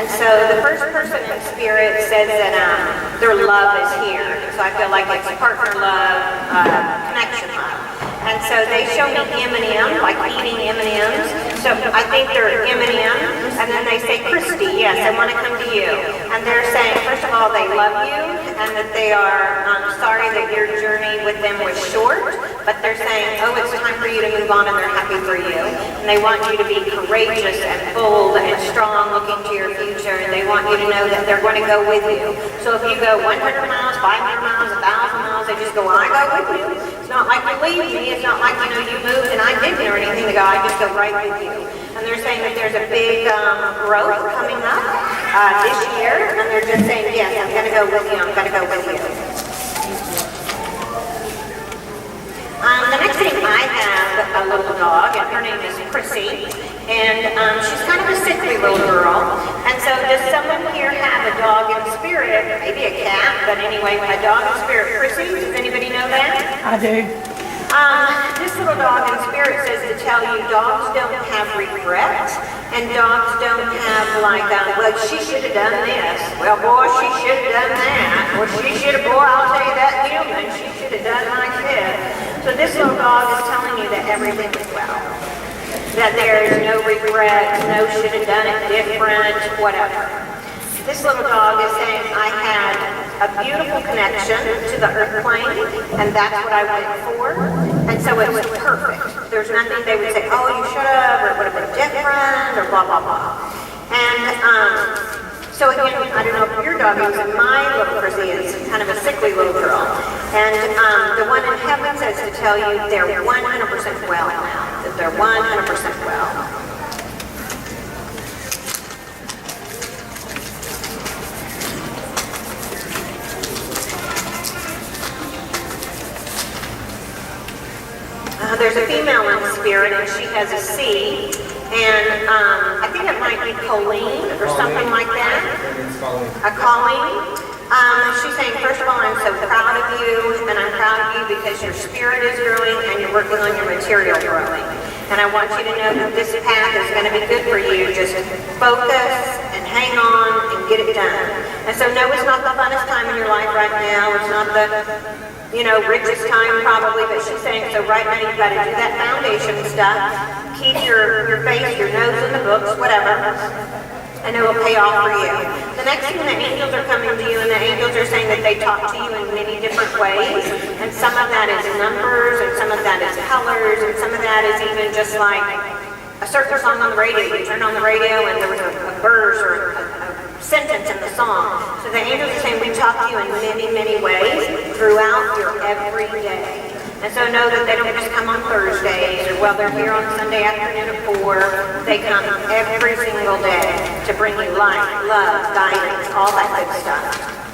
And so the first person in spirit says that their love is here. So I feel like it's partner love, connection love. And so they show me M&M, like eating M&Ms. So I think they're M&M, and then they say, Christy, yes, I want to come to you. And they're saying, first of all, they love you, and that they are sorry that your journey with them was short, but they're saying, oh, it's time for you to move on, and they're happy for you. And they want you to be courageous and bold and strong looking to your future, and they want you to know that they're going to go with you. So if you go 100 miles, 500 miles, 1,000 miles, they just go, I go with you. It's not like you leave me. It's not like, you moved and I didn't or anything to go. I just go right with you. And they're saying that there's a big growth coming up this year, and they're just saying, yes, I'm going to go with you. I'm going to go with you. The next thing I have a little dog, and her name is Prissy, and she's kind of a sickly little girl. And so does someone here have a dog in spirit? Maybe a cat, but anyway, a dog in spirit. Prissy, does anybody know that? I do. This little dog in spirit says to tell you dogs don't have regret, and dogs don't have like, well, she should have done this. Well, boy, she should have done that. Or she should have, boy, I'll tell you that human, she should have done like this. So this little dog is telling you that everything is well. That there is no regret, no should have done it different, whatever. This little dog is saying, I had a beautiful connection to the earth plane, and that's what I went for. And so it was perfect. There's nothing they would say, oh, you should have, or it would have been different, or blah, blah, blah. And so again, I don't know if your dog is, my little Prissy is kind of a sickly little girl. And the one in heaven says to tell you they're 100% well now, that they're 100% well. There's a female in spirit, and she has a C, and I think it might be Colleen or something like that. A Colleen. She's saying, first of all, I'm so proud of you, and I'm proud of you because your spirit is growing and you're working on your material growing. And I want you to know that this path is going to be good for you. Just focus and hang on and get it done. And so no, it's not the funnest time in your life right now. It's not the richest time probably, but she's saying, so right now you've got to do that foundation stuff, keep your face, your nose in the books, whatever, and it will pay off for you. The next thing, the angels are coming to you, and the angels are saying that they talk to you in many different ways, and some of that is numbers, and some of that is colors, and some of that is even just like a certain song on the radio. You turned on the radio and there was a verse or a sentence in the song. So the angels are saying we talk to you in many, many ways throughout your everyday. And so know that they don't just come on Thursdays or they're here on Sunday afternoon at 4. They come every single day to bring you light, love, guidance, all that good stuff.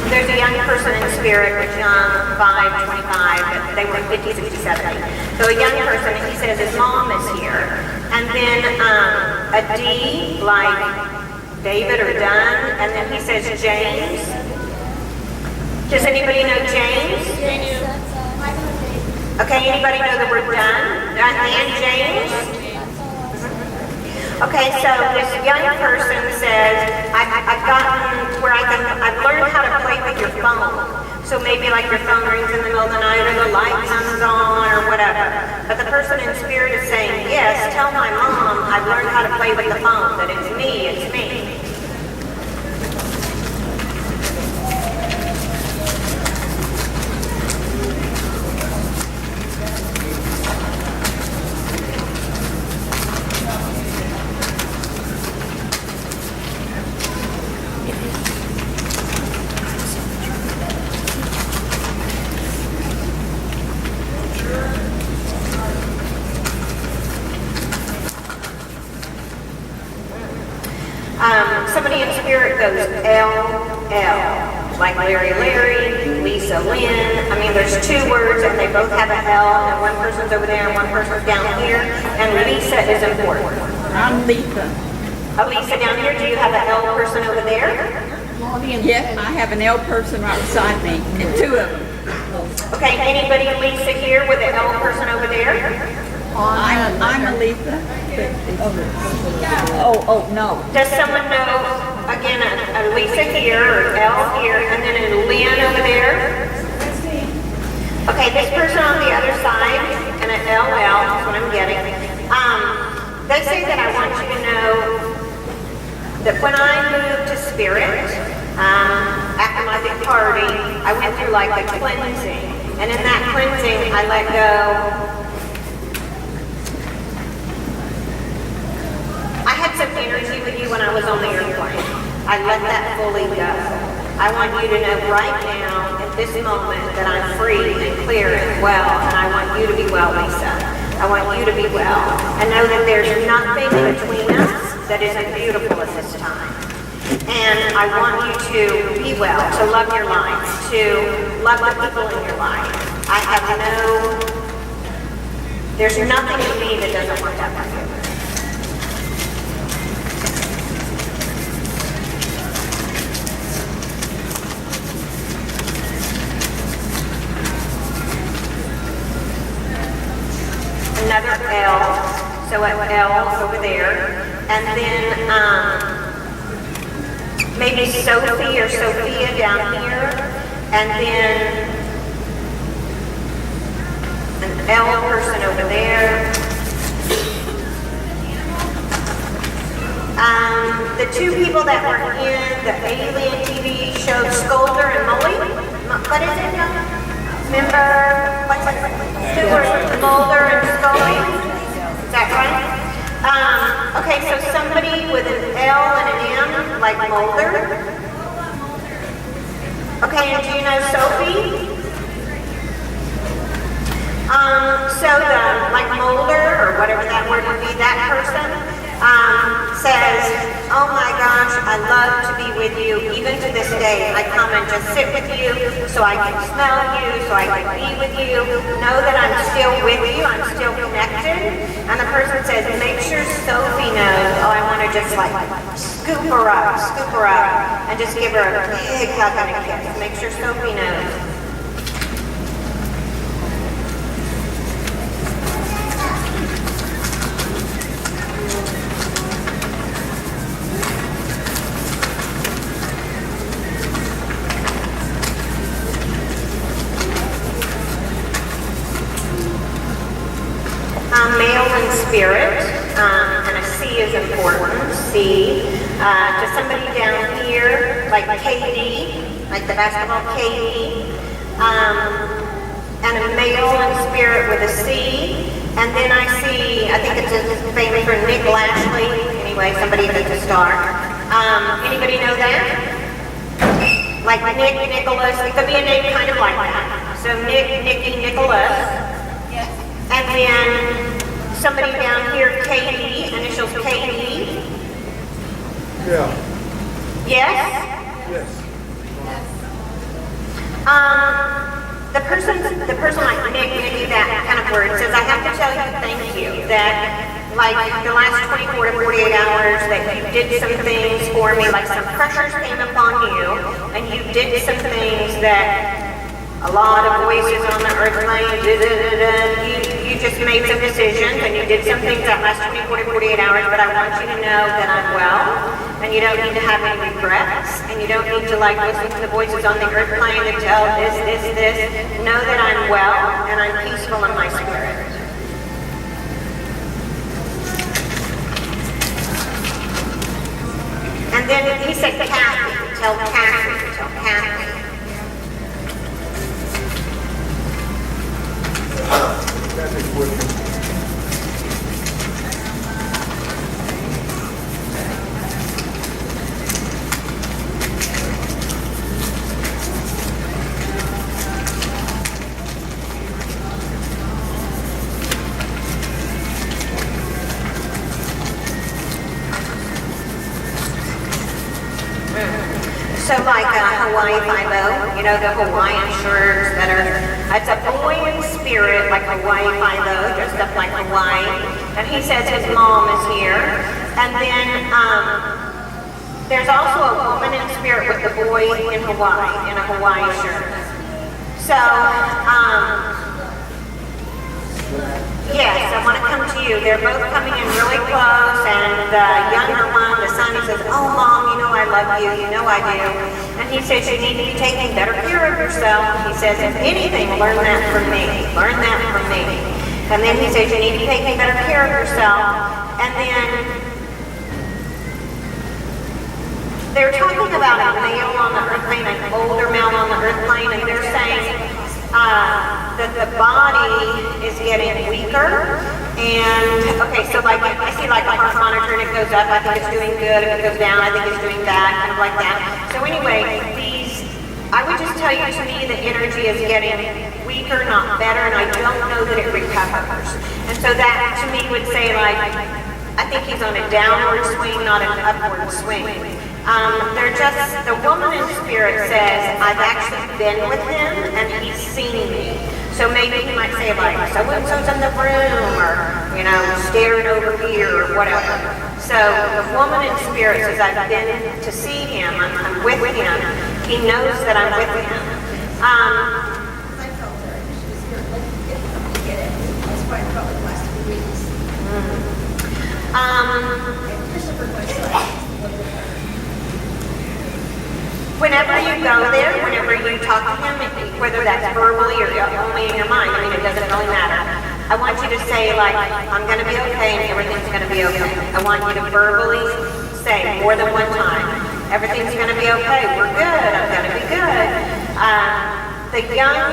There's a young person in spirit, which 5, 25, they were 50, 60, 70. So a young person, and he says his mom is here. And then a D, like David or Dunn, and then he says James. Does anybody know James? Okay, anybody know the word Dunn? Dunn and James? Okay, so this young person says, I've gotten where I've learned how to play with your phone. So maybe like your phone rings in the middle of the night or the light comes on or whatever. But the person in spirit is saying, yes, tell my mom I've learned how to play with the phone, that it's me, it's me. Somebody in spirit goes L, like Larry, Lisa Lynn. I mean, there's 2 words and they both have an L, and one person's over there and one person's down here, and Lisa is important. I'm Lisa. Elisa down here, do you have an L person over there? Yes, I have an L person right beside me, and two of them. Okay, anybody Lisa here with an L person over there? I'm Elisa. Oh, no. Does someone know, again, a Lisa here, or L here, and then a Lynn over there? Okay, this person on the other side, and an LL, that's what I'm getting. They say that I want you to know that when I moved to Spirit, after my big party, I went through like a cleansing. And in that cleansing, I let go. I had some energy with you when I was on the airplane. I let that fully go. I want you to know right now, at this moment, that I'm free and clear and well, and I want you to be well, Lisa. I want you to be well. And know that there's nothing between us that isn't beautiful at this time. And I want you to be well, to love your life, to love the people in your life. I have there's nothing in me that doesn't want that for you. Another L, so an L over there, and then maybe Sophie or Sophia down here, and then an L person over there. The two people that were in the alien TV show, Scolder and Molly, what is it? Remember, who were Mulder and Scully? Is that right? Okay, so somebody with an L and an M, like Mulder. Okay, and do you know Sophie? So like Mulder, or whatever that word would be, that person, says, oh my gosh, I love to be with you, even to this day. I come and just sit with you, so I can smell you, so I can be with you, know that I'm still with you, I'm still connected. And the person says, make sure Sophie knows, oh, I want to just like scoop her up, and just give her a big hug and a kiss. Make sure Sophie knows. Male in spirit, and a C is important, C. To somebody down here, like KD, like the basketball KD, and a male in spirit with a C. And then I see, I think it's famous for Nick Lashley, anyway, somebody that's a star. Anybody know that? Like Nick, Nicholas, it could be a name kind of like that. So Nick, Nicky, Nicholas. And then somebody down here, KD, initials KD. Yeah. Yes? Yes. The person like Nicky, that kind of word, says, I have to tell you thank you, that like the last 24 to 48 hours that you did some things for me, like some pressures came upon you, and you did some things that a lot of voices on the earth plane, you just made some decisions and you did some things that last 24 to 48 hours, but I want you to know that I'm well, and you don't need to have any regrets, and you don't need to like listen to the voices on the earth plane that tell this. Know that I'm well and I'm peaceful in my spirit. And then he said, Kathy, tell Kathy. So like Hawaii 5-0, you know, the Hawaiian shirts that are, it's a boy in spirit, like Hawaii 5-0, dressed up like Hawaii. And he says his mom is here. And then there's also a woman in spirit with the boy in Hawaii, in a Hawaii shirt. So, yes, I want to come to you. They're both coming in really close, and the younger one, the son, he says, oh, Mom, you know I love you, you know I do. And he says, you need to be taking better care of yourself. He says, if anything, learn that from me. Learn that from me. And then he says, you need to be taking better care of yourself. And then they're talking about a male on the earth plane, an older male on the earth plane, and they're saying that the body is getting weaker. And, okay, so like, I see like a heart monitor and it goes up, I think it's doing good. If it goes down, I think it's doing bad, kind of like that. So anyway, I would just tell you, to me, the energy is getting weaker, not better, and I don't know that it recovers. And so that, to me, would say like, I think he's on a downward swing, not an upward swing. The woman in spirit says, I've actually been with him and he's seen me. So maybe he might say like, so-and-so's in the room, or, you know, staring over here, or whatever. So the woman in spirit says, I've been to see him, I'm with him. He knows that I'm with him. I felt her. She was here, like, if get it. That's why I felt like the last 2 weeks. And Christopher was like, whenever you go there, whenever you talk to him, whether that's verbally or only in your mind, I mean, it doesn't really matter. I want you to say, like, I'm going to be okay and everything's going to be okay. I want you to verbally say more than one time, everything's going to be okay, we're good, I'm going to be good. The young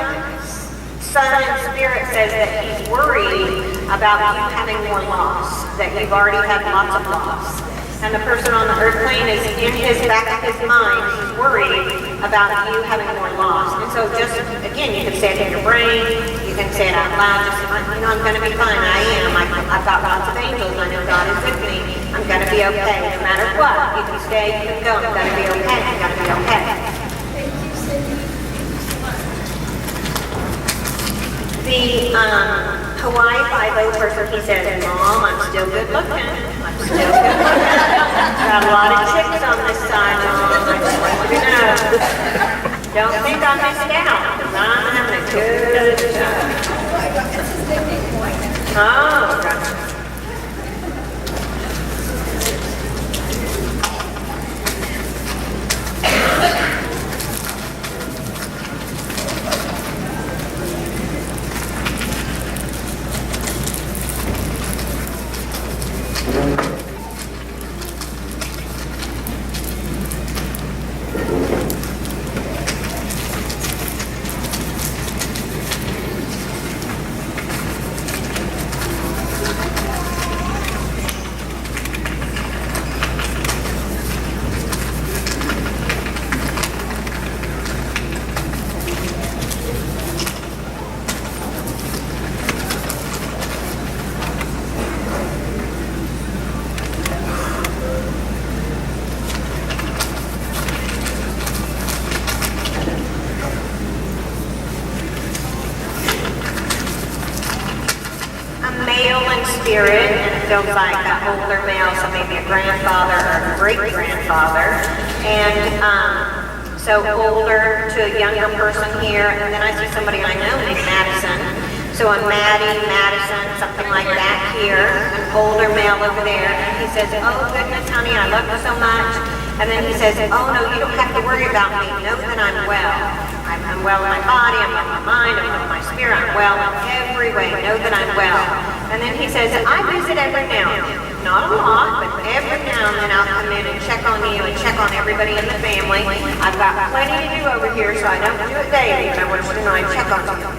son in spirit says that he's worried about you having more loss, that you've already had lots of loss. And the person on the earth plane is in his back of his mind, he's worried about you having more loss. And so just, again, you can say it in your brain, you can say it out loud, just, you know, I'm going to be fine, I am. I've got lots of angels, I know God is with me, I'm going to be okay, no matter what. You can stay, you can go, I'm going to be okay, I'm going to be okay. thank you, Cyndy. Thank you so much. The Hawaii 5-0 person, he says, Mom, I'm still good looking. I'm still good looking. Got a lot of chicks on this side, Mom. I just want you to know. Don't think I missed out, because I'm having a good time. Oh my God, that's his nickname, like that. Oh, God. Spirit, and it feels like an older male, so maybe a grandfather or a great-grandfather, and so older to a younger person here, and then I see somebody I know named Madison, so a Maddie, Madison, something like that here, an older male over there, and he says, oh goodness honey, I love you so much, and then he says, oh no, you don't have to worry about me, know that I'm well. I'm well in my body, I'm well in my mind, I'm well in my spirit, I'm well in every way, know that I'm well. And then he says, I visit every now and then. Not a lot, but every now and then I'll come in and check on you and check on everybody in the family. I've got plenty to do over here, so I don't do it daily, but I want you to know I check on you.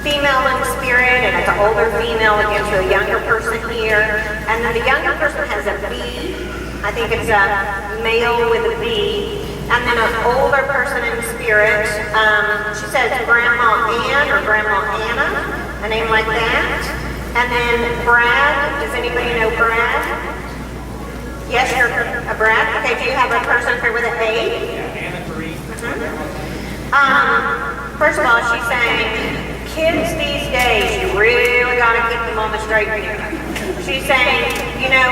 Female in spirit, and it's an older female against a younger person here. And then the younger person has a B. I think it's a male with a B. And then an older person in spirit, she says Grandma Ann or Grandma Anna, a name like that. And then Brad, does anybody know Brad? Yes, you're a Brad? Okay, do you have a person here with an A? Yeah, Anna Marie. First of all, she's saying, kids these days, you really gotta keep them on the straight and narrow. She's saying, you know,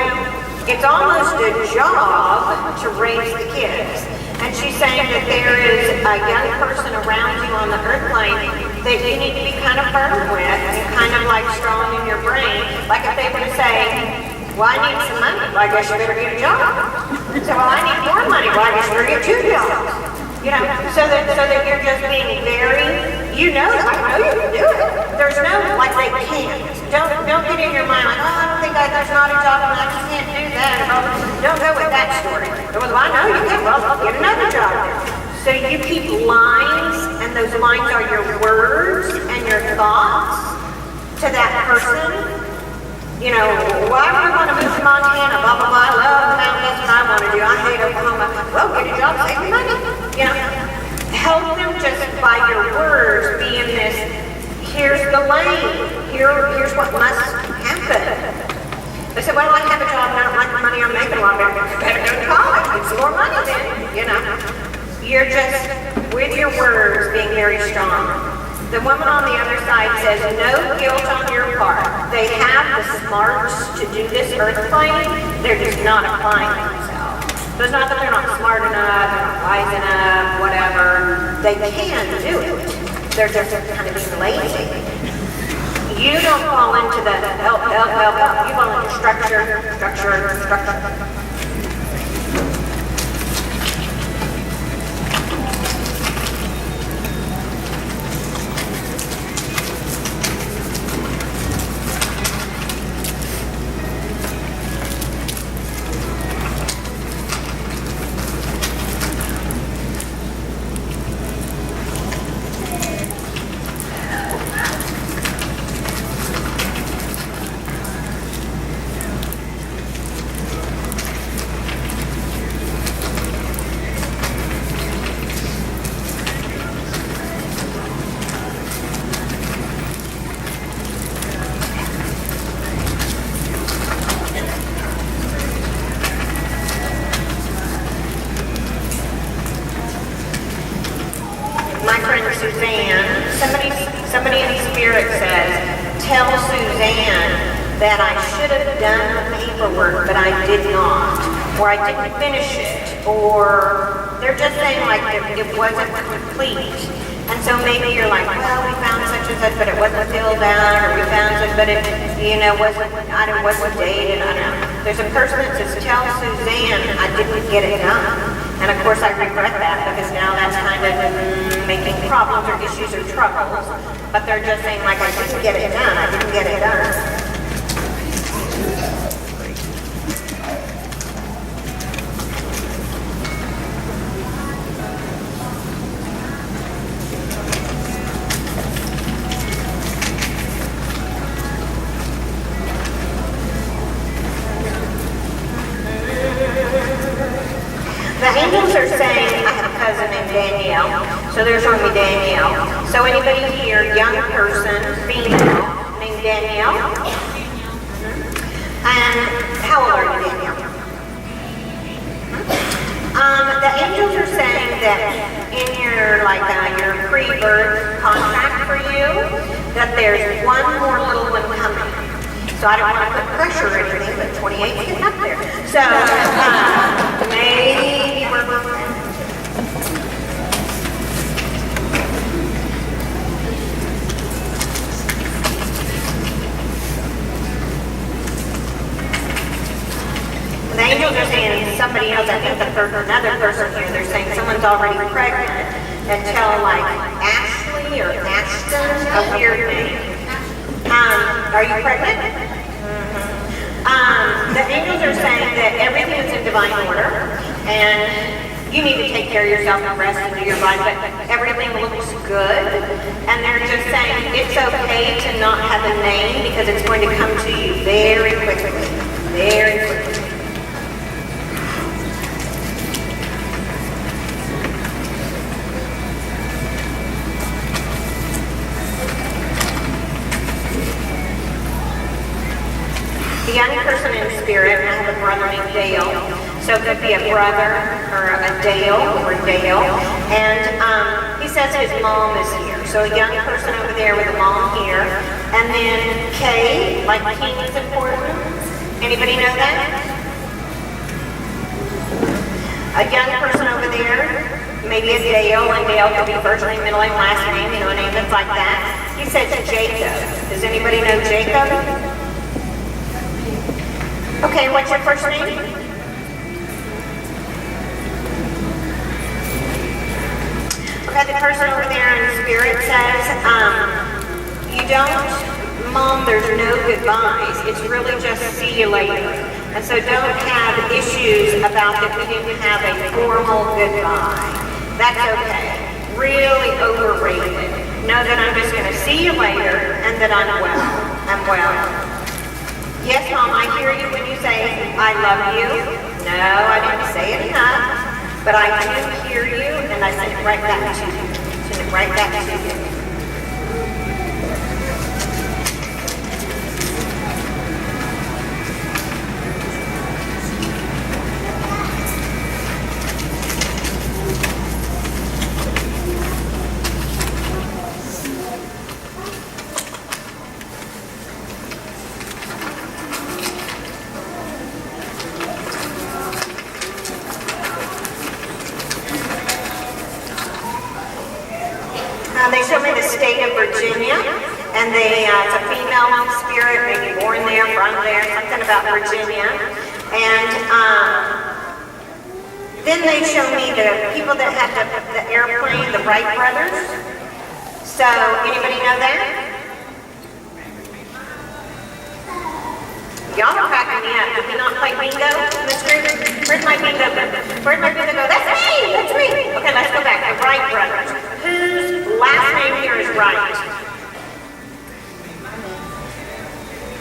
it's almost a job to raise the kids. And she's saying that there is a young person around you on the earth plane that you need to be kind of firm with and kind of like strong in your brain. Like if they were to say, well, I need some money. Well, I guess you better get a job. So, well, I need more money. Well, I guess you better get 2 jobs. You know, so that you're just being very, you know, I know you can do it. There's no, like they can't. Don't get in your mind like, oh, I don't think there's not a job and I just can't do that. Don't go with that story. Well, I know you can. Well, I'll get another job. So you keep lines, and those lines are your words and your thoughts to that person. You know, why do you want to move to Montana? Blah, blah, blah. I love the mountains. That's what I want to do. I hate Oklahoma. Well, get a job, save your money. You know, help them just by your words be in this, here's the lane. Here's what must happen. They said, well, I have a job and I don't like the money I'm making. Well, I better go to college. Get some more money then. You know, you're just, with your words, being very strong. The woman on the other side says, no guilt on your part. They have the smarts to do this earth plane. They're just not applying themselves. So it's not that they're not smart enough, they're not wise enough, whatever. They can do it. They're just kind of being lazy. You don't fall into the help. You fall into structure. My friend Suzanne, somebody in spirit says, tell Suzanne that I should have done the paperwork, but I did not, or I didn't finish it, or they're just saying like it wasn't complete. And so maybe you're like, well, we found such and such, but it wasn't filled out, or we found such, but it, you know, wasn't dated, I don't know. There's a person that says, tell Suzanne I didn't get it done. And of course I regret that because now that's kind of making problems or issues or troubles. But they're just saying like, I didn't get it done. The angels are saying, I have a cousin named Danielle, so there's only Danielle. So anybody here, young person, female, named Danielle? And how old are you, Danielle? The angels are saying that in your, like, your pre-birth contract for you, that there's one more little one coming. So I don't want to put pressure or anything, but 28 is getting up there. So, maybe we're the angels are saying somebody else, I think another person here, they're saying someone's already pregnant until like Ashley or Ashton, a weird name. Are you pregnant? The angels are saying that everything is in divine order, and you need to take care of yourself and rest and do your body, but everything looks good, and they're just saying it's okay to not have a name because it's going to come to you very quickly, very quickly. Dale. So it could be a brother or a Dale or Dale. And he says his mom is here. So a young person over there with a mom here. And then K, like king is important. Anybody know that? A young person over there, maybe a Dale, and Dale could be first name, middle name, last name, a name that's like that. He said Jacob. Does anybody know Jacob? Okay, what's your first name? Okay, the person over there in spirit says, you don't, Mom, there's no goodbyes. It's really just see you later. And so don't have issues about that we didn't have a formal goodbye. That's okay. Really overrated. Know that I'm just going to see you later and that I'm well. I'm well. Yes, Mom, I hear you when you say, I love you. No, I didn't say it enough, but I do hear you and I send it right back to you. Send it right back to you. They show me the state of Virginia, and it's a female spirit, maybe born there, from there, something about Virginia. And then they show me the people that had the airplane, the Wright brothers. So, anybody know that? Y'all are cracking me up. Did we not play bingo in this group? Where's my bingo go? Where's my bingo go? That's me! That's me! Okay, let's go back. The Wright brothers. Whose last name here is Wright?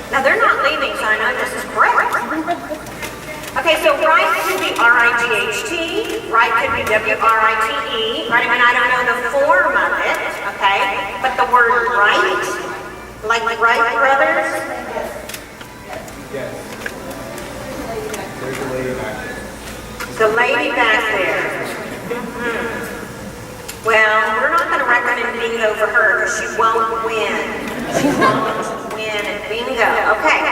Now, they're not leaving, so I know this is correct. Okay, so Wright could be R-I-G-H-T. Wright could be W-R-I-T-E. Right? I mean, I don't know the form of it, okay? But the word Wright, like Wright brothers, Yes. There's a lady back there. the lady back there. Well, we're not going to recommend bingo for her because she won't win. She won't win at bingo. Okay.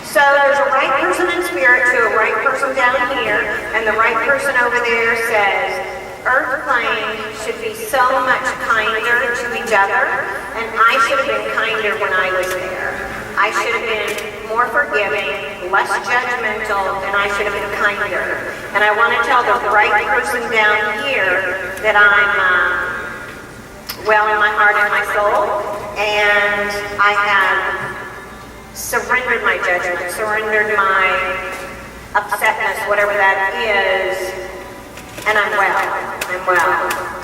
So there's a right person in spirit to a right person down here, and the right person over there says, Earth plane should be so much kinder to each other, and I should have been kinder when I was there. I should have been more forgiving, less judgmental, and I should have been kinder. And I want to tell the right person down here that I'm well in my heart and my soul, and I have surrendered my judgment, surrendered my upsetness, whatever that is, and I'm well. I'm well.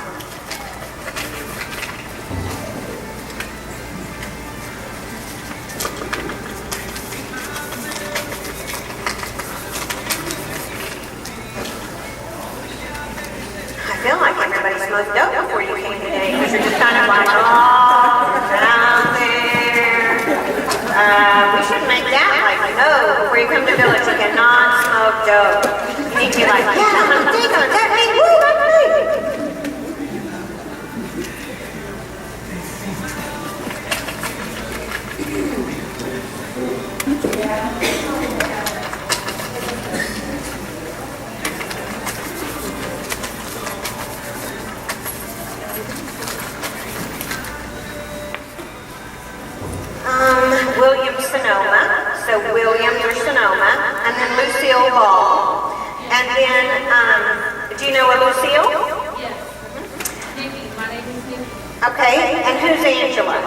I feel like everybody smoked dope before you came today, because you're just kind of like, oh, down there. We should make that like, no, before you come to Village, you cannot smoke dope. You need to be like, yeah, I'm gonna take on that me, woo, that's me. William Sonoma, so William or Sonoma, and then Lucille Ball, and then, do you know a Lucille? Yes. Nikki, my name is Nikki. Okay, and who's Angela?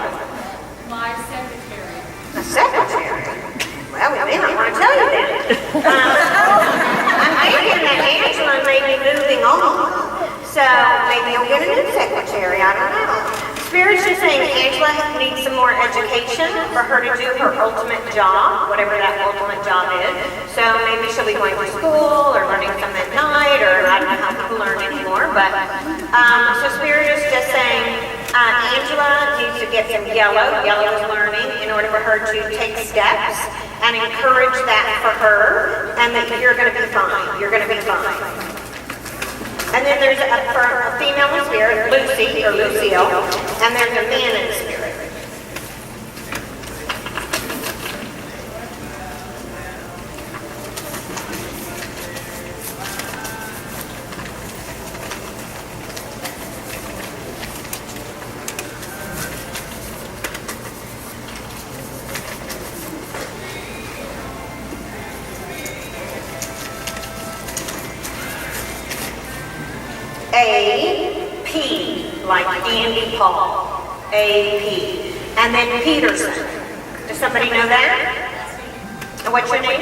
My secretary. A secretary? Well, we may not want to tell you that. I'm thinking that Angela may be moving on, so maybe you'll get a new secretary, I don't know. Spirit's just saying Angela needs some more education for her to do her ultimate job, whatever that ultimate job is. So maybe she'll be going to school or learning something at night, or I don't know how people learn anymore. But so Spirit is just saying Angela needs to get some yellow is learning in order for her to take steps and encourage that for her, and that you're going to be fine. You're going to be fine. And then there's for a female in spirit, Lucy or Lucille, and there's a man in spirit. A.P. like Andy Paul. A.P. And then Peterson. Does somebody know that? And what's your name?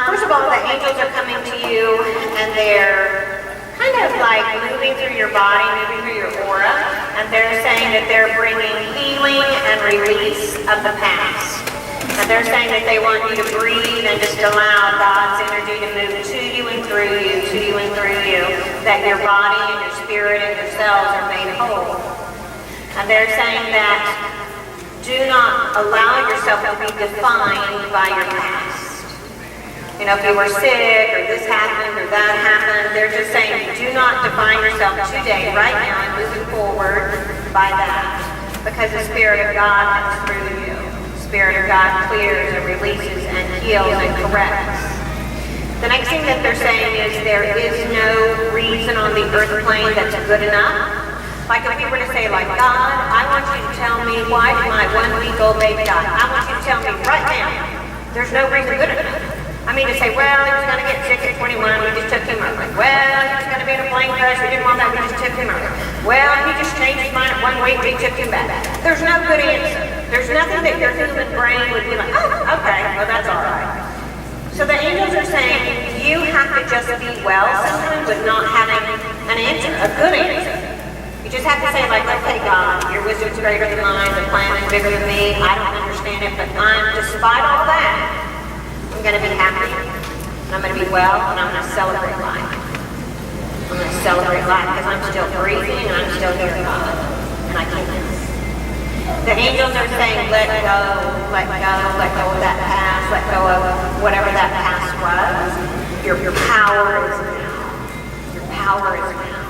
First of all, the angels are coming to you, and they're kind of like moving through your body, moving through your aura, and they're saying that they're bringing healing and release of the past. And they're saying that they want you to breathe and just allow God's energy to move to you and through you, to you and through you, that your body and your spirit and your cells are made whole. And they're saying that do not allow yourself to be defined by your past. You know, if you were sick or this happened or that happened, they're just saying do not define yourself today, right now, and moving forward by that. Because the Spirit of God comes through you. Spirit of God clears and releases and heals and corrects. The next thing that they're saying is there is no reason on the earth plane that's good enough. Like if we were to say, like, God, I want you to tell me why did my 1 week old baby die? I want you to tell me right now. There's no reason good enough. I mean to say, well, he was going to get sick at 21, we just took him over. Well, he was going to be in a plane crash, we didn't want that, we just took him over. Well, he just changed his mind at 1 week, we took him back. There's no good answer. There's nothing that your human brain would be like, oh, okay, well, that's all right. So the angels are saying you have to just be well sometimes with not having an answer, a good answer. You just have to say, like, okay, God, your wisdom's greater than mine, the plan is bigger than me, I don't understand it, but despite all that, I'm going to be happy, and I'm going to be well, and I'm going to celebrate life. I'm going to celebrate life because I'm still breathing, and I'm still here, God, and I can't. The angels are saying, let go of that past, let go of whatever that past was. Your power is now. Your power is now.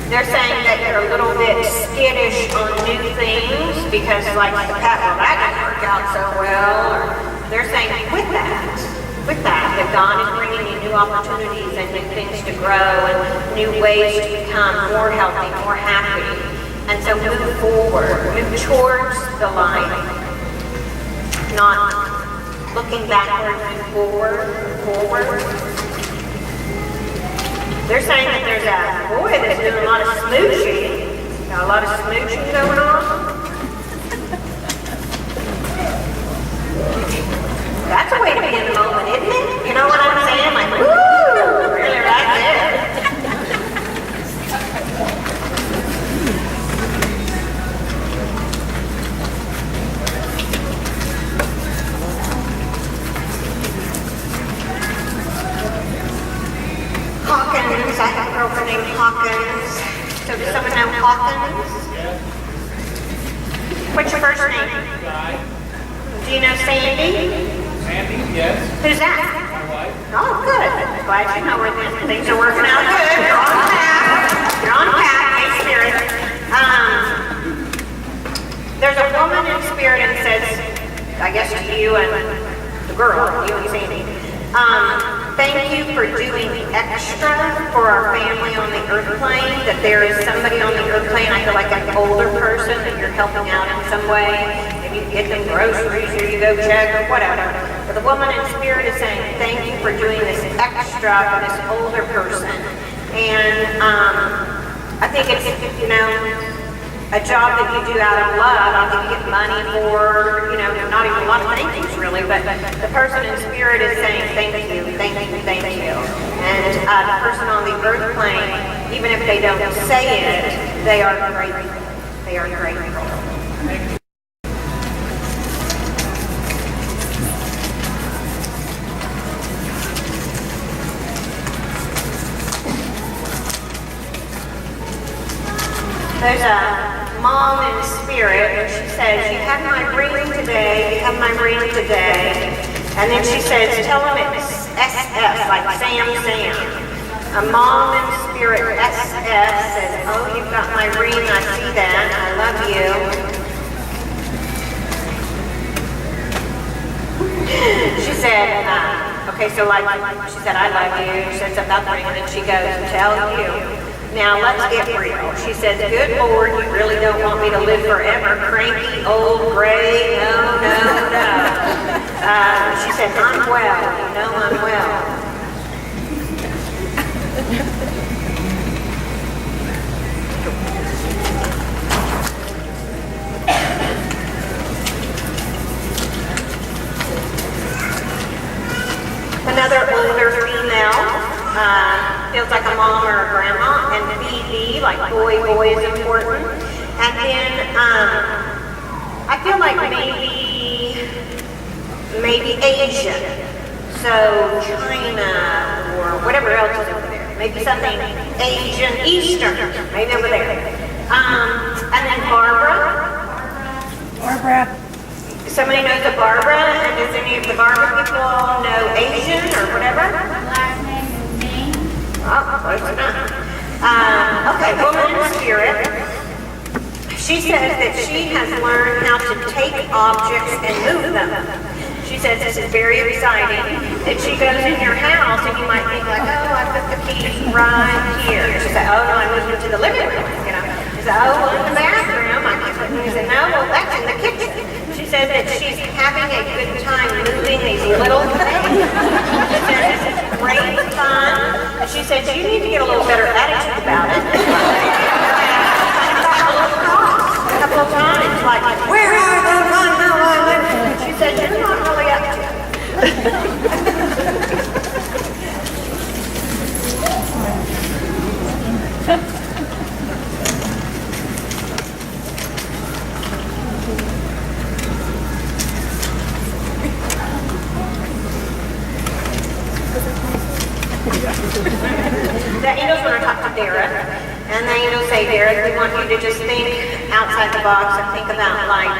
They're saying that you're a little bit skittish on new things because, like the past, well, that didn't work out so well. Or they're saying, with that God is bringing you new opportunities and new things to grow and new ways to become more healthy, more happy. And so move forward, move towards the light, not looking backward, move forward. They're saying that there's a boy that's doing a lot of smooching. Got a lot of smooching going on. That's a way to be in the moment, isn't it? You know what I'm saying? Like, woo, really right there. Hawkins, I have a girlfriend named Hawkins. So does someone know Hawkins? What's your first name? Do you know Cyndy? Sandy, yes. Who's that? My wife. Oh, good. Glad you know where things are working out good. You're on path. You're on path. Hey, Spirit. There's a woman in spirit and says, I guess to you and the girl, you and Cyndy, thank you for doing extra for our family on the earth plane, that there is somebody on the earth plane, I feel like an older person that you're helping out in some way. Maybe you get them groceries or you go check or whatever. But the woman in spirit is saying, thank you for doing this extra for this older person. And I think it's, you know, a job that you do out of love. I think you get money for, you know, not even a lot of thank yous really, but the person in spirit is saying thank you, thank you, thank you. And the person on the earth plane, even if they don't say it, they are grateful. They are grateful. There's a mom in spirit, and she's says, you have my ring today, you have my ring today. And then she says, tell them it's SS, like Sam. A mom in spirit, SS, says, oh, you've got my ring, I see that, I love you. She said, okay, so like, she said, I love you, she said something about the ring, and then she goes, tell you. Now, let's get real. She says, good Lord, you really don't want me to live forever, cranky, old, gray, no. She said, I'm well, you know I'm well. Another older female, feels like a mom or a grandma, and BB, like boy is important. And then, I feel like maybe Asian, so China or whatever else is over there. Maybe something Asian, Eastern, maybe over there. And then Barbara. Somebody knows a Barbara, and does any of the Barbara people know Asian or whatever? Last name is Ming. Oh, close enough. Okay, woman in spirit. She says that she has learned how to take objects and move them. She says this is very exciting. That she goes in your house and you might think like, oh, I put the keys right here. She said, oh, no, I moved them to the living room. You know, she said, oh, well, in the bathroom. I keep putting these in. No, well, that's in the kitchen. She says that she's having a good time moving these little things. She says this is great fun. And she says you need to get a little better attitude about it. A couple of times, like, where are the fun? She said you're not really up to it. The angels want to talk to Derek, and the angels say, Derek, we want you to just think outside the box and think about, like,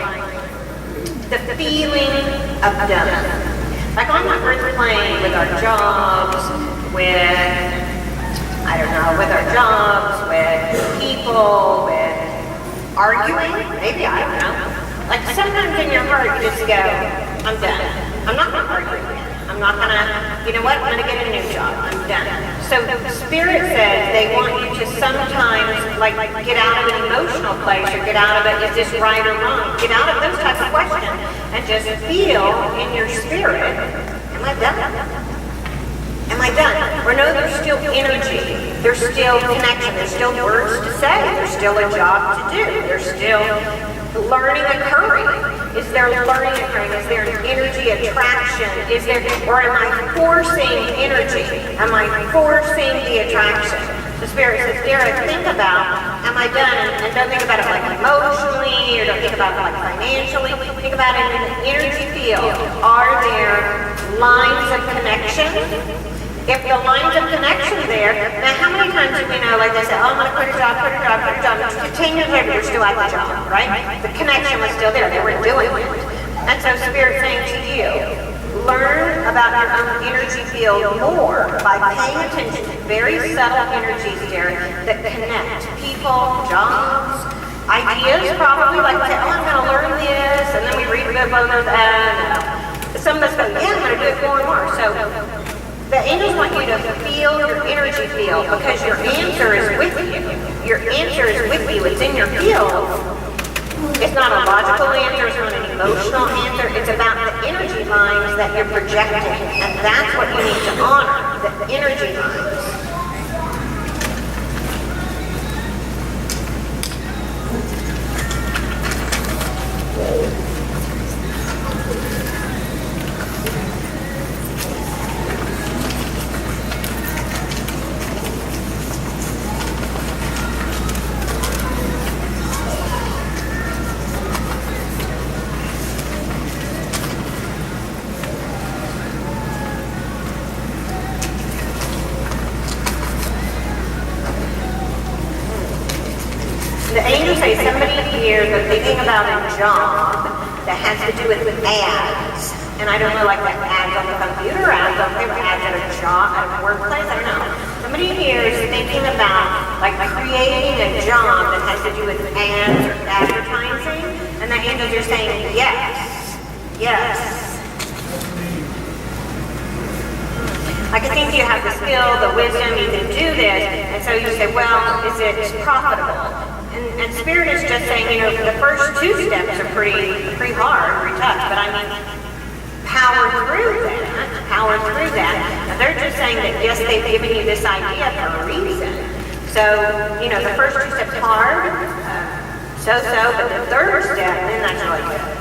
the feeling of done. Like on the earth plane with our jobs, with people, with arguing, maybe, I don't know. Like sometimes in your heart you just go, I'm done. I'm not going to argue again. I'm not going to, you know what, I'm going to get a new job. I'm done. So Spirit says they want you to sometimes like get out of an emotional place or get out of it, is this right or wrong? Get out of those types of questions and just feel in your spirit, am I done? Am I done? Or no, there's still energy. There's still connection. There's still words to say. There's still a job to do. There's still learning occurring. Is there learning occurring? Is there an energy attraction? Is there, or am I forcing energy? Am I forcing the attraction? The Spirit says, Derek, think about, am I done? And don't think about it like emotionally, or don't think about it like financially. Think about it in an energy field. Are there lines of connection? If the lines of connection there, now how many times do we know, like they say, oh, I'm going to quit a job, and 10 years later, you're still at the job, right? The connection was still there, they weren't doing it. And so Spirit's saying to you, learn about your own energy field more by paying attention to very subtle energies there that connect people, jobs, ideas probably, like say, oh, I'm going to learn this, and then we read a book on that. Some of us go, yeah, I'm going to do it more and more. So the angels want you to feel your energy field because your answer is with you. Your answer is with you. It's in your field. It's not a logical answer. It's not an emotional answer. It's about the energy lines that you're projecting. And that's what you need to honor, the energy lines. The angels say somebody years of thinking about a job that has to do with ads. And I don't know, like ads on the computer, ads on paper, ads at a job, at a workplace, I don't know. Somebody here is thinking about like creating a job that has to do with ads or advertising, and the angels are saying yes, yes. I can think you have the skill, the wisdom, you can do this, and so you say, well, is it profitable? And Spirit is just saying, you know, the first two steps are pretty hard, pretty tough, but I mean, power through that. And they're just saying that, yes, they've given you this idea for a reason. So, you know, the first two steps hard, but the third step, then that's really good.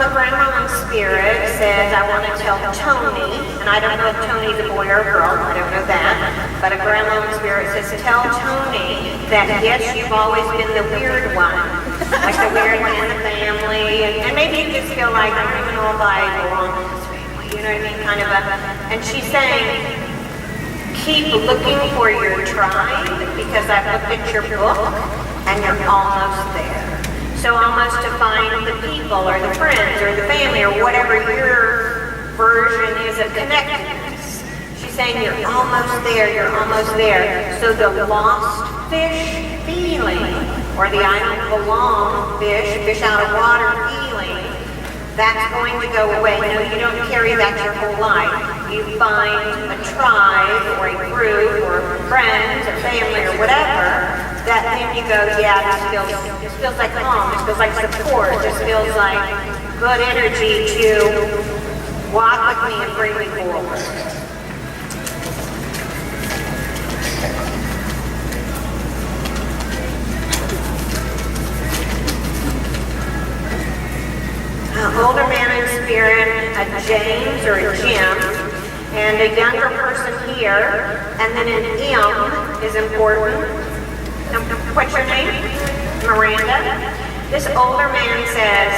A grandma in spirit says, I want to tell Tony, and I don't know if Tony's a boy or a girl, I don't know that, but a grandma in spirit says, tell Tony that yes, you've always been the weird one, like the weird one in the family, and maybe you just feel like, I don't even know a Bible, you know what I mean, kind of and she's saying, keep looking for your tribe, because I've looked at your book, and you're almost there. So almost to find the people or the friends or the family or whatever your version is of connectedness. She's saying you're almost there, you're almost there. So the lost fish feeling or the I don't belong fish out of water feeling, that's going to go away. No, you don't carry that your whole life. You find a tribe or a group or friends or family or whatever that then you go, yeah, this feels like home, this feels like support, this feels like good energy to walk with me and bring me forward. Older man in spirit, a James or a Jim, and a younger person here, and then an M is important. What's your name? Miranda. This older man says,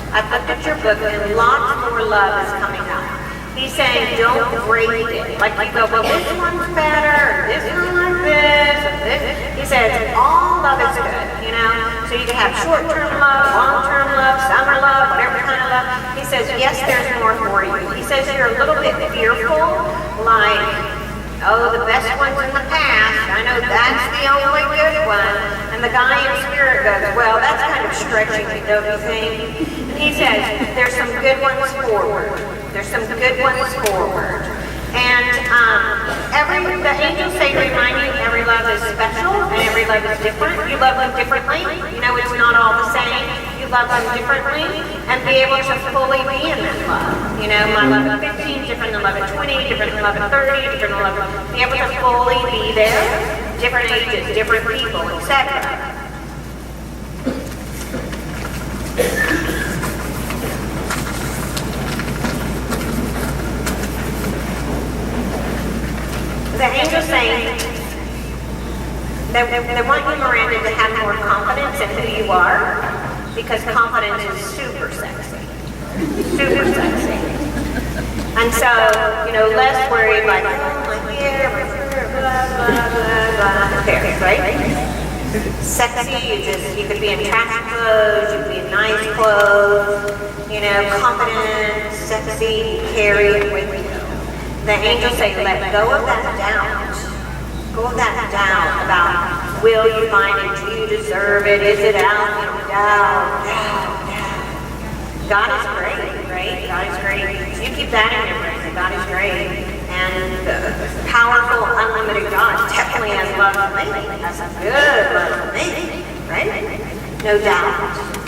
I've looked at your book and lots more love is coming up. He's saying, don't grade it. Like you go, well, this one's better, this one like this, and this. He says, all love is good, you know? So you can have short-term love, long-term love, summer love, whatever kind of love. He says, yes, there's more for you. He says you're a little bit fearful, like, oh, the best one's in the past. I know that's the only good one. And the guy in spirit goes, well, that's kind of stretching me, don't you think? And he says, there's some good ones forward. There's some good ones forward. And the angels say to remind you every love is special and every love is different. You love them differently. You know, it's not all the same. You love them differently and be able to fully be in that love. You know, my love at 15, different than love at 20, different than love at 30, different than love at... Be able to fully be there, different ages, different people, etc. The angel's saying they want you, Miranda, to have more confidence in who you are, because confidence is super sexy. Super sexy. And so, you know, less worried like, oh, my hair, blah, blah, blah, blah. There, right? Sexy, you could be in trash clothes, you could be in nice clothes, you know, confident, sexy, carry it with you. The angels say, let go of that doubt. Go of that doubt about, will you find it? Do you deserve it? Is it out? You know, doubt. God is great, right? God is great. So you keep that in your brain, that God is great. And the powerful, unlimited God definitely has love for me. Has a good love for me, right? No doubt.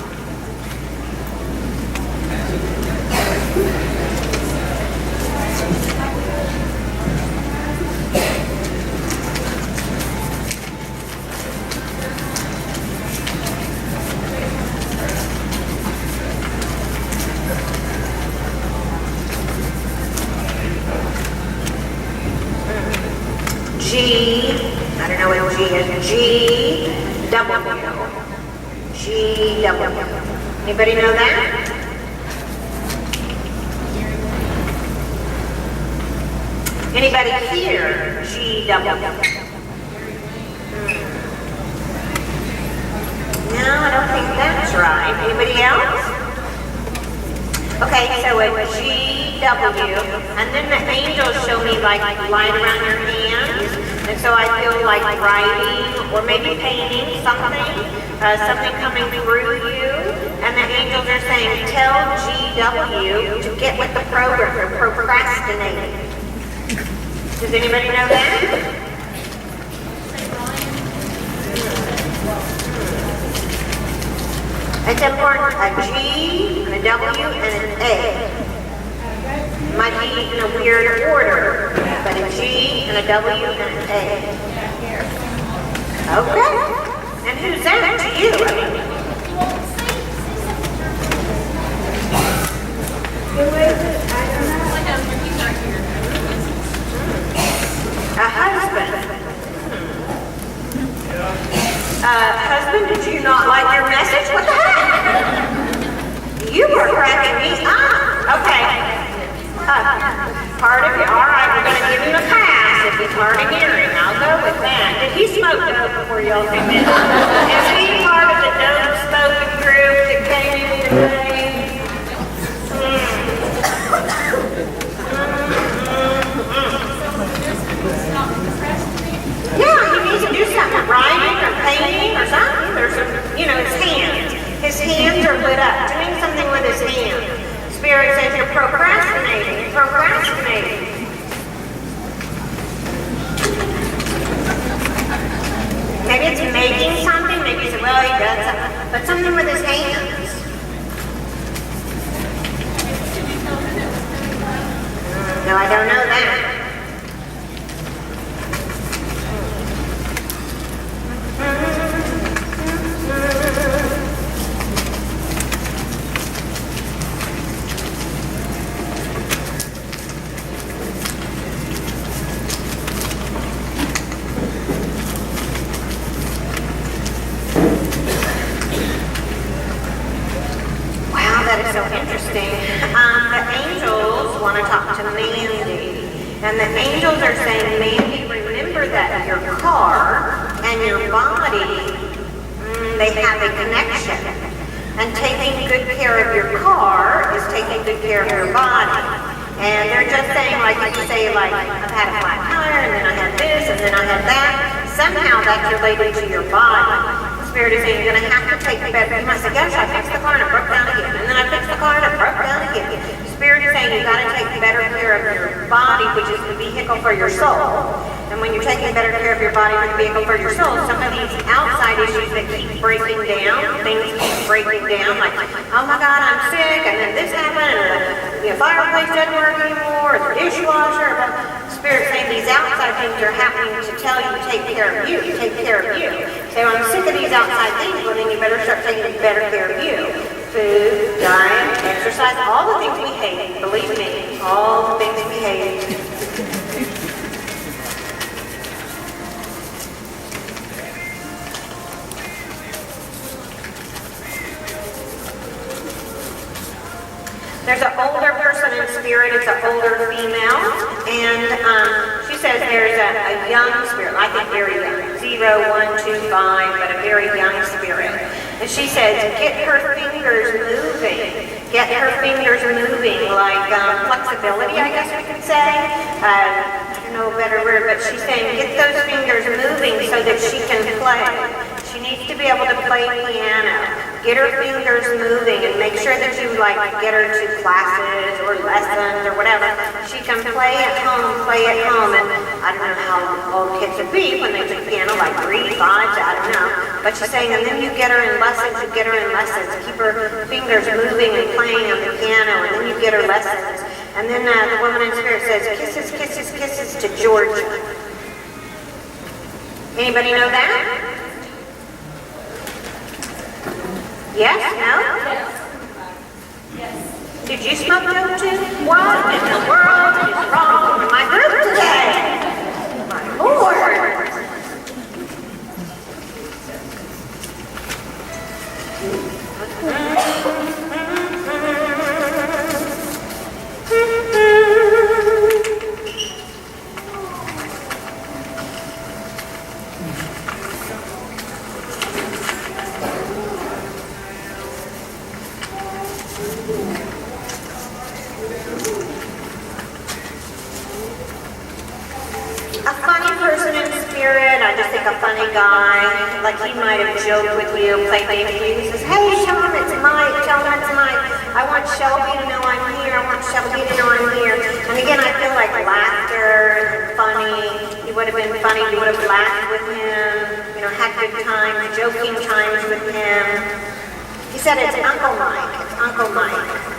G, I don't know what G is. GW. GW. Anybody know that? Anybody here? GW. No, I don't think that's right. Anybody else? Okay, so it's GW, and then the angels show me like light around your hands, and so I feel like writing or maybe painting something, something coming through you, and the angels are saying, tell GW to get with the program, or procrastinating. Does anybody know that? It's important, a G, and a W, and an A. Might be in a weird order, but a G, and a W, and an A. Okay. And who's that to you? Who is it? I don't know. A husband. Husband, did you not like your message? What the heck? You were cracking me up. Okay. Hard of you. All right, we're going to give him a pass if he's hard of hearing. I'll go with that. Did he smoke dope before y'all came in? Is he part of the dope smoking group that came in today? Yeah, he needs to do something, writing or painting or something. There's some, his hands. His hands are lit up, doing something with his hands. Spirit says you're procrastinating. Maybe it's making something, maybe it's, well, he does something, but something with his hands. No, I don't know that. So interesting. The angels want to talk to Mandy, and the angels are saying, Mandy, remember that your car and your body, they have a connection, and taking good care of your car is taking good care of your body. And they're just saying, like you say, like, I've had a flat tire, and then I had this, and then I had that. Somehow that's related to your body. Spirit is saying you're going to have to take better. You might say, gosh, I fixed the car and it broke down again. And then I fixed the car and it broke down again. Spirit is saying you've got to take better care of your body, which is the vehicle for your soul. And when you're taking better care of your body, the vehicle for your soul, some of these outside issues that keep breaking down, things keep breaking down, like, oh my God, I'm sick, and then this happened, and the fireplace doesn't work anymore, or the dishwasher. Spirit saying these outside things are happening to tell you to take care of you, take care of you. So I'm sick of these outside things, well then you better start taking better care of you. Food, diet, exercise, all the things we hate, believe me, all the things we hate. There's an older person in spirit, it's an older female, and she says there's a young spirit, I think very young, 0, 1, 2, 5, but a very young spirit. And she says, get her fingers moving, like flexibility, I guess we could say. I don't know a better word, but she's saying get those fingers moving so that she can play. She needs to be able to play piano. Get her fingers moving and make sure that you get her to classes or lessons or whatever. She can play at home, and I don't know how old kids would be when they took piano, like 3, 5, I don't know. But she's saying, and then you get her in lessons, keep her fingers moving and playing on the piano, and then you get her lessons. And then the woman in spirit says, kisses, kisses, kisses to Georgia. Anybody know that? Yes? No? Yes. Did you smoke dope too? What in the world is wrong with my group today? My Lord. A funny person in spirit, I just think a funny guy, like he might have joked with you, played with you, he says, hey, tell him it's Mike, tell him it's Mike. I want Shelby to know I'm here, I want Shelby to know I'm here. And again, I feel like laughter, funny, he would have been funny, you would have laughed with him, you know, had good times, joking times with him. He said it's Uncle Mike, it's Uncle Mike.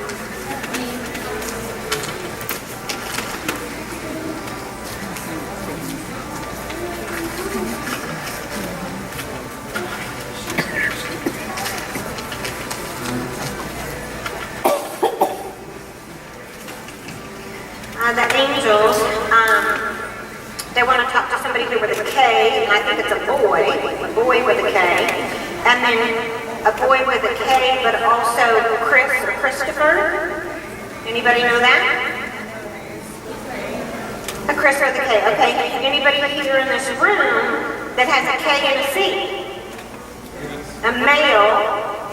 The angels, they want to talk to somebody here with a K, and I think it's a boy with a K, and then a boy with a K, but also Chris or Christopher. Anybody know that? A Chris with a K, okay. Anybody here in this room that has a K and a C? A male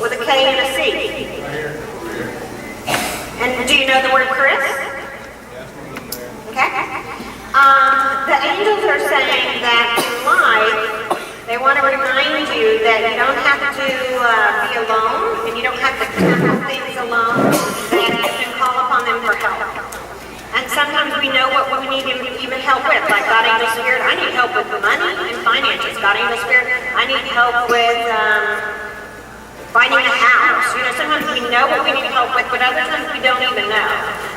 with a K and a C. And do you know the word Chris? Okay. The angels are saying that in life, they want to remind you that you don't have to be alone, and you don't have to tackle things alone, that you can call upon them for help. And sometimes we know what we need even help with, like God, Angel, Spirit, I need help with money and finances. God, Angel, Spirit, I need help with finding a house. You know, sometimes we know what we need help with, but other times we don't even know.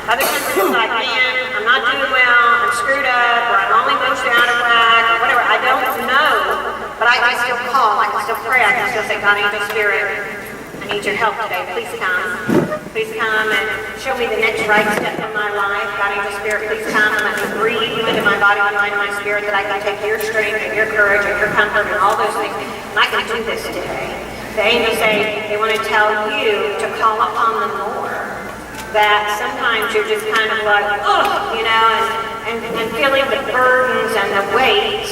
Other times we're like, man, I'm not doing well, I'm screwed up, or I'm only emotionally out of whack, or whatever. I don't know, but I can still call, I can still pray, I can still say, God, Angel, Spirit, I need your help today. Please come. Please come and show me the next right step in my life. God, Angel, Spirit, please come and let me breathe into my body, my mind, and my spirit, that I can take your strength and your courage and your comfort and all those things, and I can do this today. The angels say they want to tell you to call upon them more. That sometimes you're just kind of like, oh, you know, and feeling the burdens and the weight,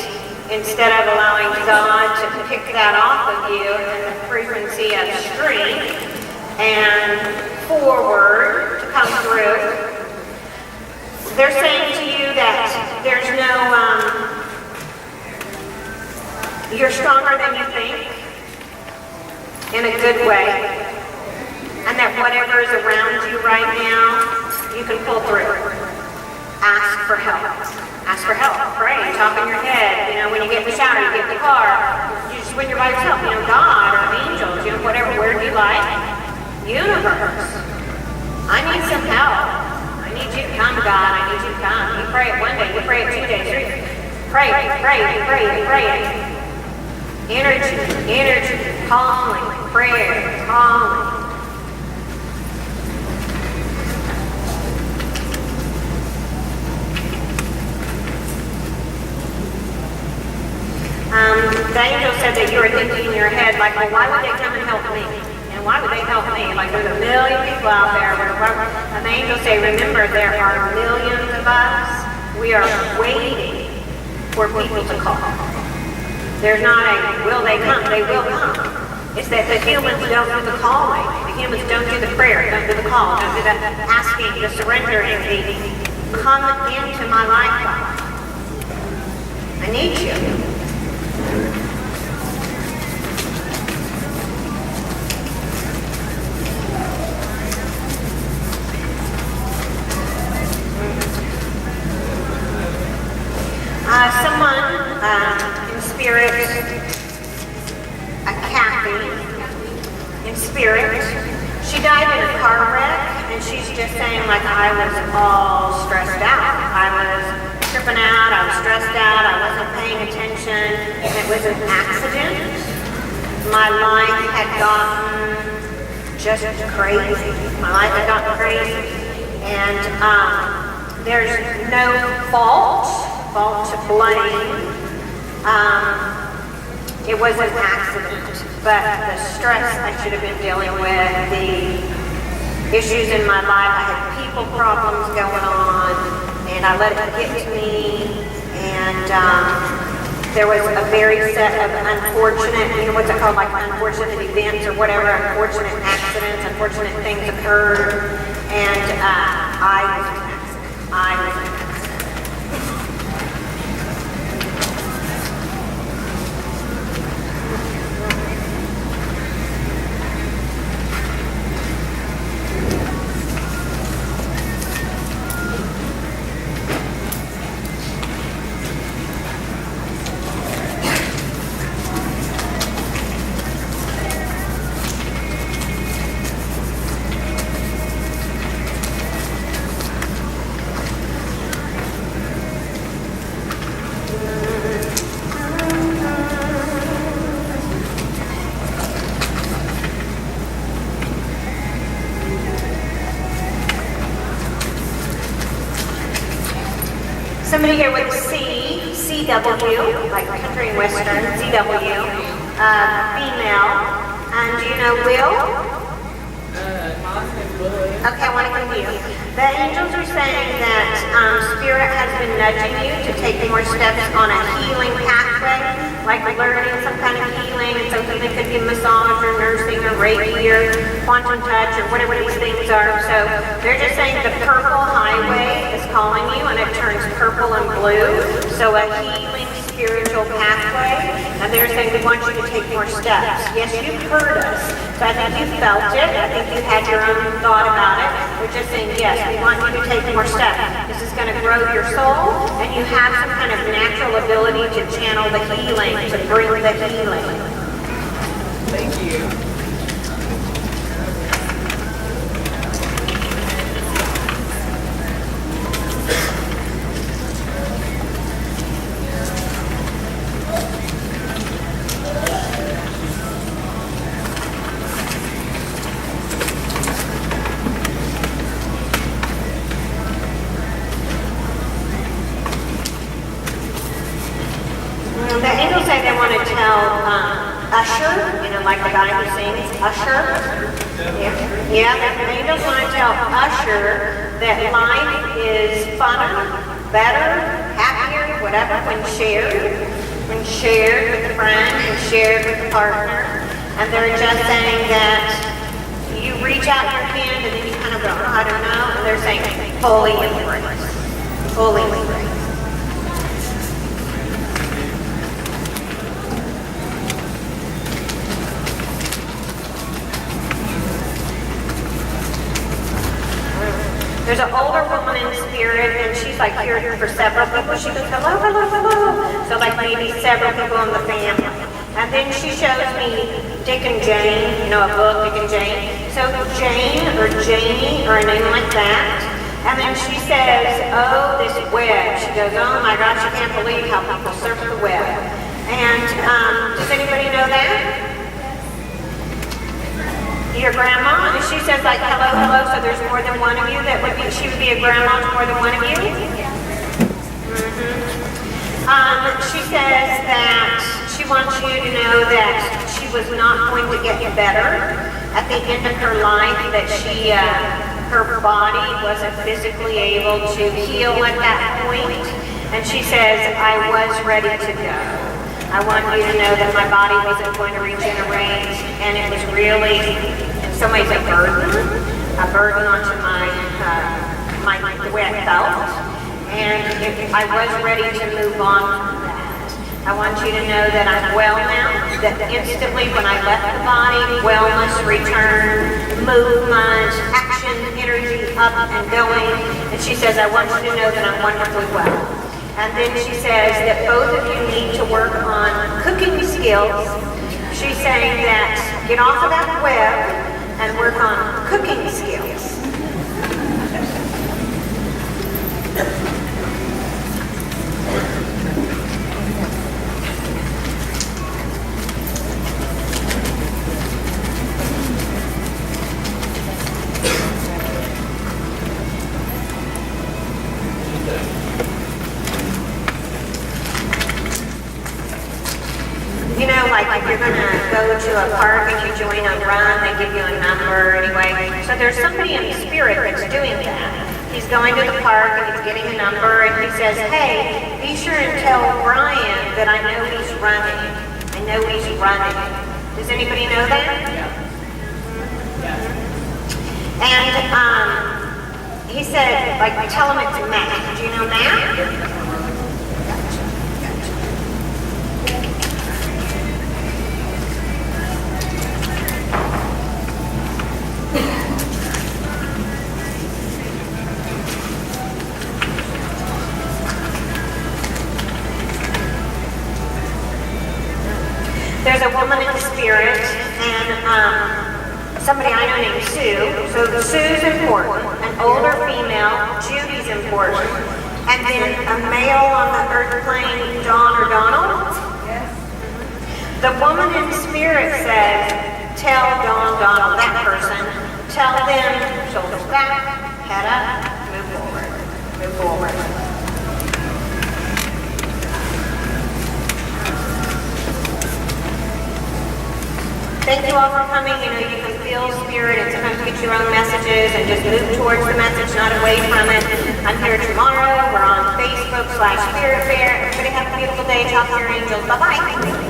instead of allowing God to pick that off of you and the frequency of strength and forward to come through. They're saying to you that there's no, you're stronger than you think. In a good way, and that whatever is around you right now, you can pull through. Ask for help. Ask for help. Pray. Talk in your head. You know, when you get in the shower, you get in the car. You just when you're by yourself. You know, God or angels. You know, whatever word you like. Universe. I need some help. I need you to come, God. I need you to come. You pray it one day. You pray it 2 days. 3 days. Pray it. Energy, calling, prayer, calling. The angel said that you were thinking in your head, like, well, why would they come and help me? And why would they help me? Like, there's a million people out there. And the angels say, remember, there are millions of us. We are waiting for people to call. There's not a, will they come? They will come. It's that the humans don't do the calling. The humans don't do the prayer, don't do the call, don't do the asking, the surrendering, the come into my life. I need you. Someone in spirit, a Kathy in spirit, she died in a car wreck, and she's just saying, like, I was all stressed out. I was tripping out, I was stressed out, I wasn't paying attention, and it was an accident. My life had gotten just crazy. My life had gotten crazy, and there's no fault to blame. It was an accident, but the stress I should have been dealing with, the issues in my life, I had people problems going on, and I let it get to me, and there was a very set of unfortunate, you know what's it called, like unfortunate events or whatever, unfortunate accidents, unfortunate things occurred, and I was an accident. Somebody here with a C, CW, like country and western, CW, female. And do you know Will? Okay, I want to give you. The angels are saying that Spirit has been nudging you to take more steps on a healing pathway, like learning some kind of healing, and something that could be massage or nursing or Reiki or quantum touch or whatever these things are. So they're just saying the purple highway is calling you, and it turns purple and blue. So a healing spiritual pathway, and they're saying we want you to take more steps. Yes, you've heard us. So I think you felt it. I think you had your own thought about it. We're just saying, yes, we want you to take more steps. This is going to grow your soul, and you have some kind of natural ability to channel the healing, to bring the healing. Thank you. The angels say they want to tell Usher, you know, like the guy who sings, Usher. Yeah, the angels want to tell Usher that life is funner, better, happier, whatever, when shared with a friend, and shared with a partner. And they're just saying that you reach out your hand and then you kind of go, oh, I don't know. And they're saying fully embrace. Fully embrace. There's an older woman in spirit, and she's like here for several people. She goes, hello, hello, hello. So like maybe several people in the family. And then she shows me Dick and Jane, you know, a book, Dick and Jane. So Jane or Jamie or a name like that. And then she says, oh, this web. She goes, oh my gosh, I can't believe how people surf the web. And does anybody know that? Your grandma, and she says like hello, hello, so there's more than one of you that would be, she would be a grandma to more than one of you? She says that she wants you to know that she was not going to get better at the end of her life, that she, her body wasn't physically able to heal at that point, and she says, I was ready to go. I want you to know that my body wasn't going to regenerate, and it was really, in some ways, a burden onto the way I felt. And I was ready to move on from that. I want you to know that I'm well now, that instantly when I left the body, wellness returned, movement, action, energy, up and going. And she says, I want you to know that I'm wonderfully well. And then she says that both of you need to work on cooking skills. She's saying that get off of that web and work on cooking skills. You know, like if you're going to go to a park and you join a run, they give you a number anyway. So there's somebody in the spirit that's doing that. He's going to the park and he's getting a number and he says, hey, be sure and tell Brian that I know he's running. I know he's running. Does anybody know that? And he said, like, tell him it's Matt. Do you know Matt? There's a woman in the spirit, and somebody I know named Sue. So Sue's important, an older female, Judy's important, and then a male on the earth plane, Don or Donald. Yes. The woman in the spirit says, tell Don, Donald, that person, tell them, shoulders back, head up, move forward, move forward. Thank you all for coming. You know, you can feel spirit and sometimes get your own messages and just move towards the message, not away from it. I'm here tomorrow. We're on Facebook /Spirit Fair. Everybody have a beautiful day. Talk to your angels. Bye-bye.